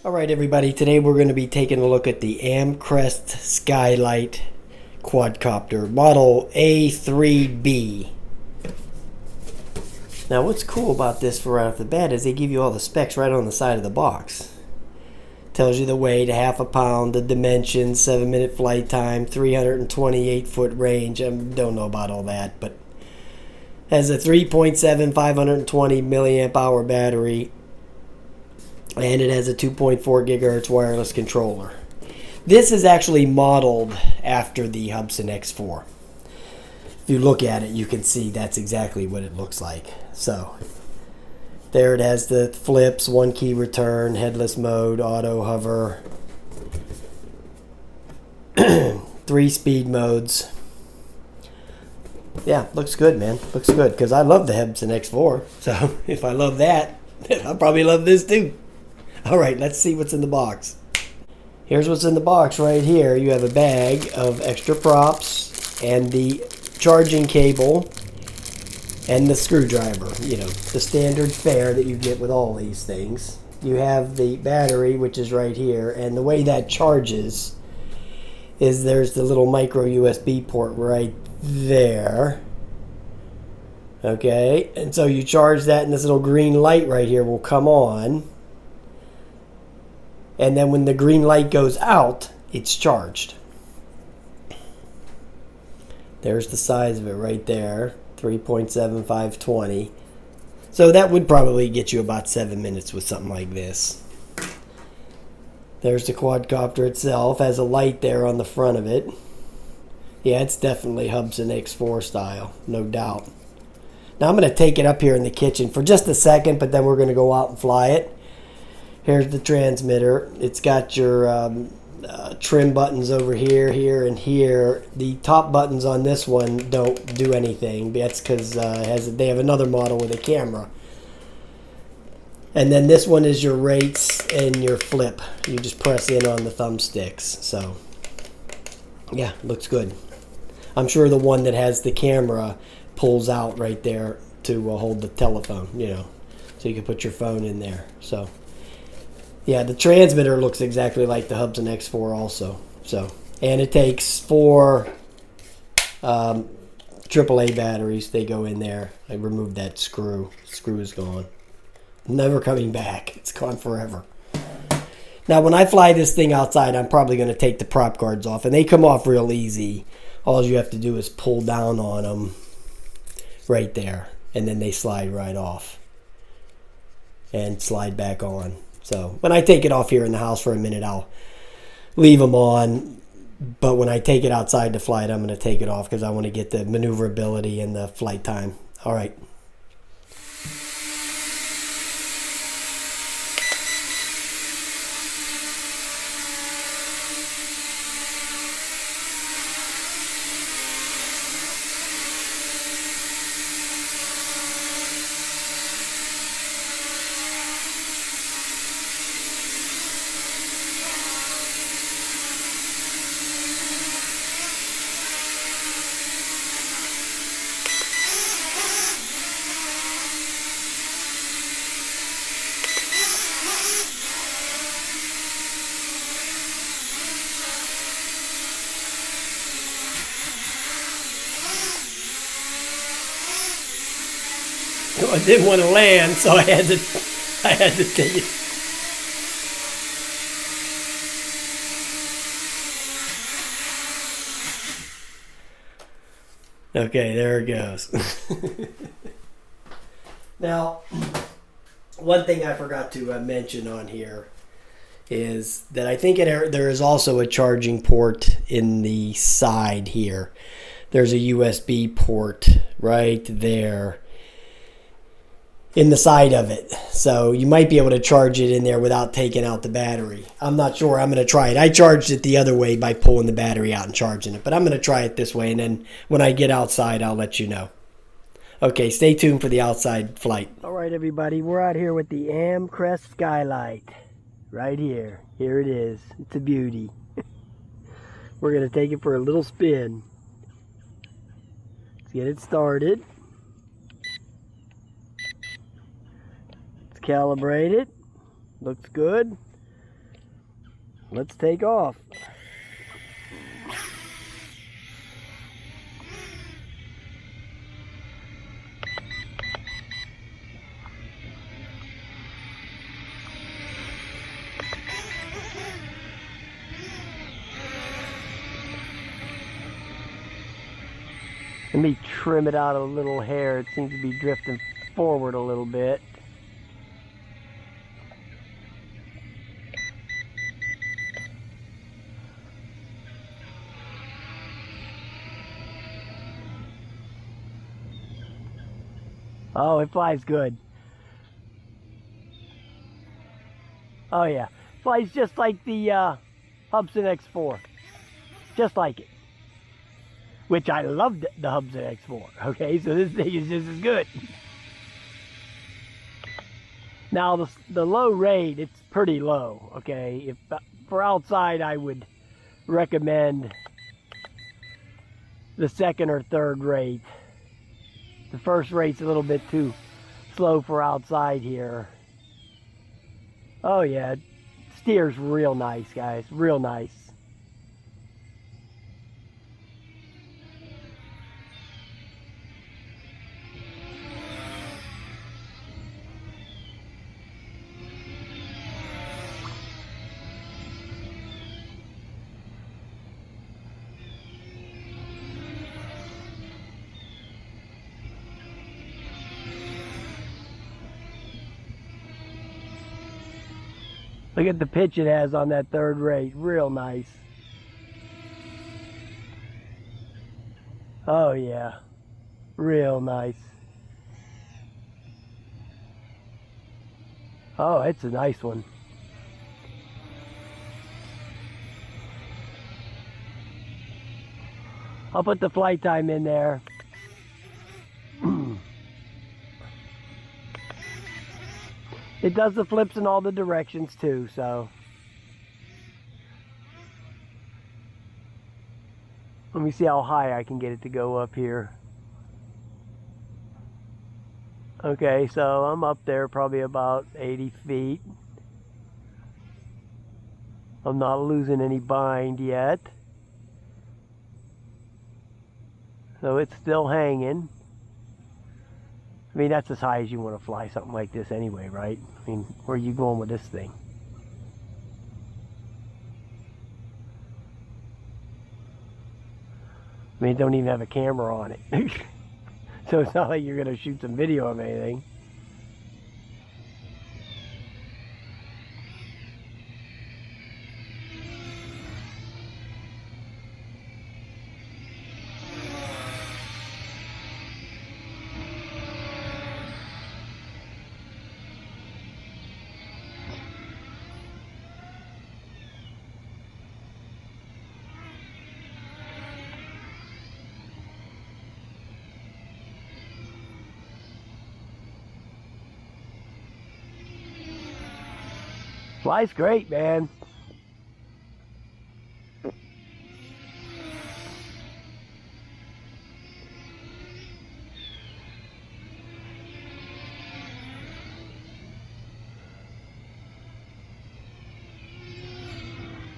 Alright everybody, today we're going to be taking a look at the Amcrest Skylight quadcopter, model A3B. Now what's cool about this for right off the bat is they give you all the specs right on the side of the box. Tells you the weight, half a pound, the dimensions, 7-minute flight time, 328 foot range. I don't know about all that, but has a 3.7 520 milliamp hour battery. And it has a 2.4 gigahertz wireless controller. This is actually modeled after the Hubsan X4. If you look at it, you can see that's exactly what it looks like. So, there it has the flips, 1-key return, headless mode, auto hover, 3 speed modes. Yeah, looks good, man. Looks good, because I love the Hubsan X4. So, if I love that, I'll probably love this too. Alright, let's see what's in the box. Here's what's in the box right here. You have a bag of extra props and the charging cable and the screwdriver. You know, the standard fare that you get with all these things. You have the battery, which is right here, and the way that charges is there's the little micro USB port right there. Okay, and so you charge that and this little green light right here will come on. And then when the green light goes out, it's charged. There's the size of it right there, 3.7520. So that would probably get you about 7 minutes with something like this. There's the quadcopter itself, has a light there on the front of it. Yeah, it's definitely Hubsan X4 style, no doubt. Now I'm going to take it up here in the kitchen for just a second, but then we're going to go out and fly it. Here's the transmitter. It's got your trim buttons over here, here, and here. The top buttons on this one don't do anything. That's because they have another model with a camera. And then this one is your rates and your flip. You just press in on the thumbsticks. So, yeah, looks good. I'm sure the one that has the camera pulls out right there to hold the telephone, you know. So you can put your phone in there. So, yeah, the transmitter looks exactly like the Hubsan X4 also. So, and it takes 4 AAA batteries. They go in there. I removed that screw. The screw is gone. Never coming back. It's gone forever. Now, when I fly this thing outside, I'm probably going to take the prop guards off. And they come off real easy. All you have to do is pull down on them right there. And then they slide right off. And slide back on. So when I take it off here in the house for a minute, I'll leave them on. But when I take it outside to fly it, I'm going to take it off because I want to get the maneuverability and the flight time. All right. I didn't want to land, so I had to take it. Okay, there it goes. Now, one thing I forgot to mention on here is that I think there is also a charging port in the side here. There's a USB port right there in the side of it. So you might be able to charge it in there without taking out the battery. I'm not sure. I'm going to try it. I charged it the other way by pulling the battery out and charging it. But I'm going to try it this way. And then when I get outside, I'll let you know. Okay, stay tuned for the outside flight. All right, everybody. We're out here with the Amcrest Skylight. Right here. Here it is. It's a beauty. We're going to take it for a little spin. Let's get it started. Calibrate it. Looks good. let's take off. Let me trim it out a little hair. It seems to be drifting forward a little bit. Oh, it flies good. Oh yeah, flies just like the Hubsan X4. Just like it. Which I loved the Hubsan X4. Okay, so this thing is just as good. Now the low rate, it's pretty low. Okay, if for outside, I would recommend the second or third rate. The first rate's a little bit too slow for outside here. Oh yeah, steers real nice, guys, real nice. Look at the pitch it has on that third rate. Real nice. Oh yeah. Real nice. Oh, it's a nice one. I'll put the flight time in there. It does the flips in all the directions too, so. Let me see how high I can get it to go up here. Okay, so I'm up there probably about 80 feet. I'm not losing any bind yet. So it's still hanging. I mean, that's as high as you want to fly something like this anyway, right? I mean, where are you going with this thing? I mean, it don't even have a camera on it. So it's not like you're going to shoot some video of anything. Flies great, man.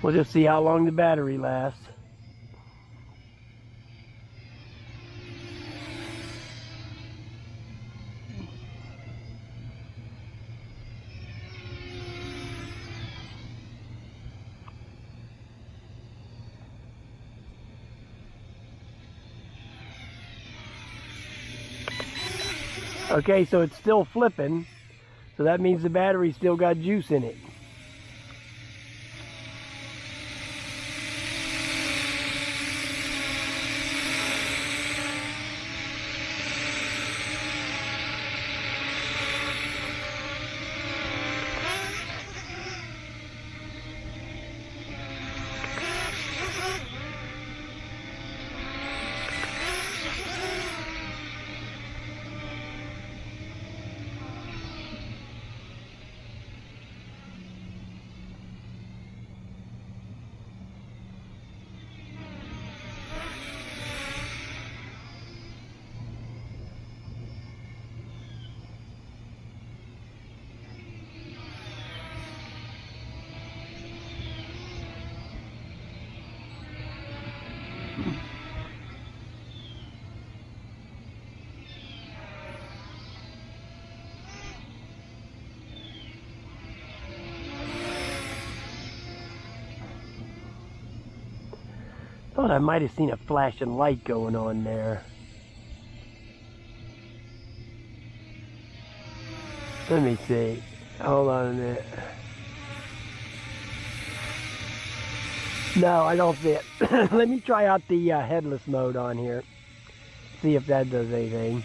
We'll just see how long the battery lasts. Okay, so it's still flipping, so that means the battery still got juice in it. Thought I might have seen a flashing light going on there. Let me see. Hold on a minute. No, I don't see it. Let me try out the headless mode on here. See if that does anything.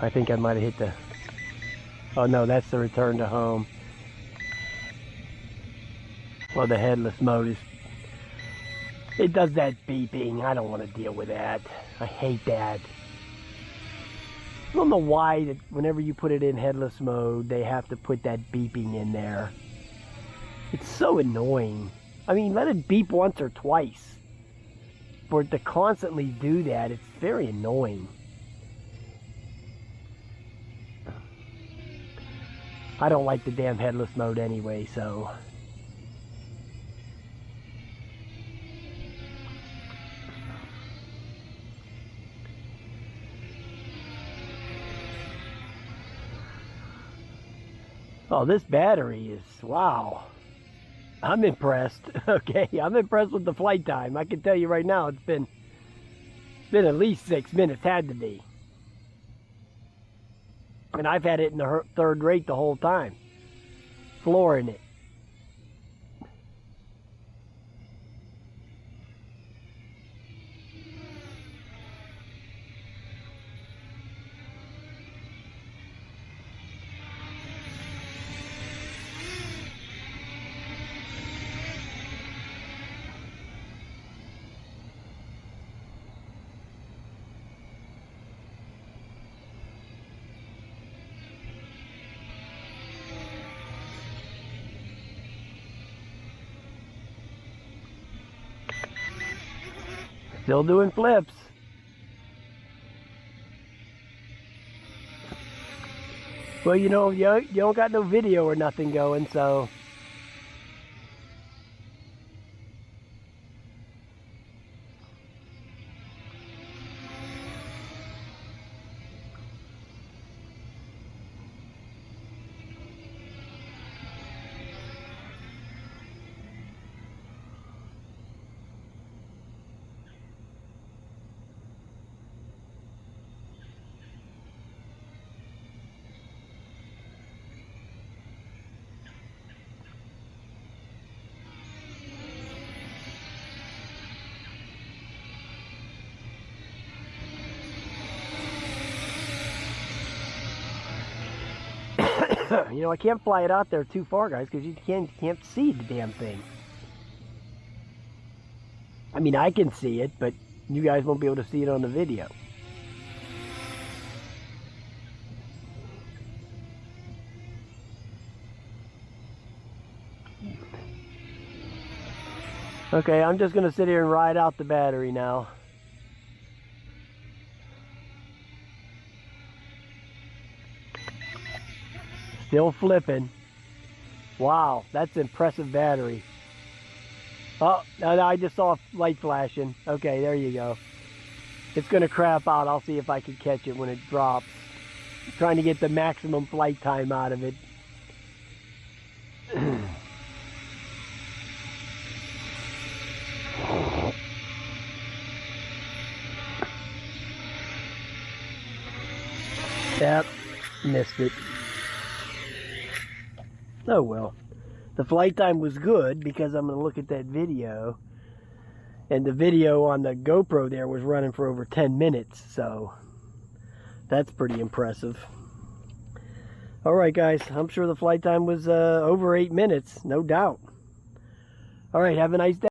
I think I might have hit the... Oh no, that's the return to home. Well, the headless mode is... It does that beeping. I don't want to deal with that. I hate that. I don't know why that whenever you put it in headless mode, they have to put that beeping in there. It's so annoying. I mean, let it beep once or twice. For it to constantly do that, it's very annoying. I don't like the damn headless mode anyway, so... Oh, this battery is... Wow. I'm impressed. Okay, I'm impressed with the flight time. I can tell you right now, it's been at least 6 minutes, had to be. And I've had it in the third rate the whole time. Flooring it. Still doing flips. Well, you know, you don't got no video or nothing going, so... You know, I can't fly it out there too far, guys, because you can't see the damn thing. I mean, I can see it, but you guys won't be able to see it on the video. Okay, I'm just going to sit here and ride out the battery now. Still flipping. Wow, that's an impressive battery. Oh, no, I just saw a light flashing. Okay, there you go. It's going to crap out. I'll see if I can catch it when it drops. I'm trying to get the maximum flight time out of it. Yep, missed it. Oh well. The flight time was good because I'm going to look at that video. And the video on the GoPro there was running for over 10 minutes. So that's pretty impressive. Alright guys, I'm sure the flight time was over 8 minutes. No doubt. Alright, have a nice day.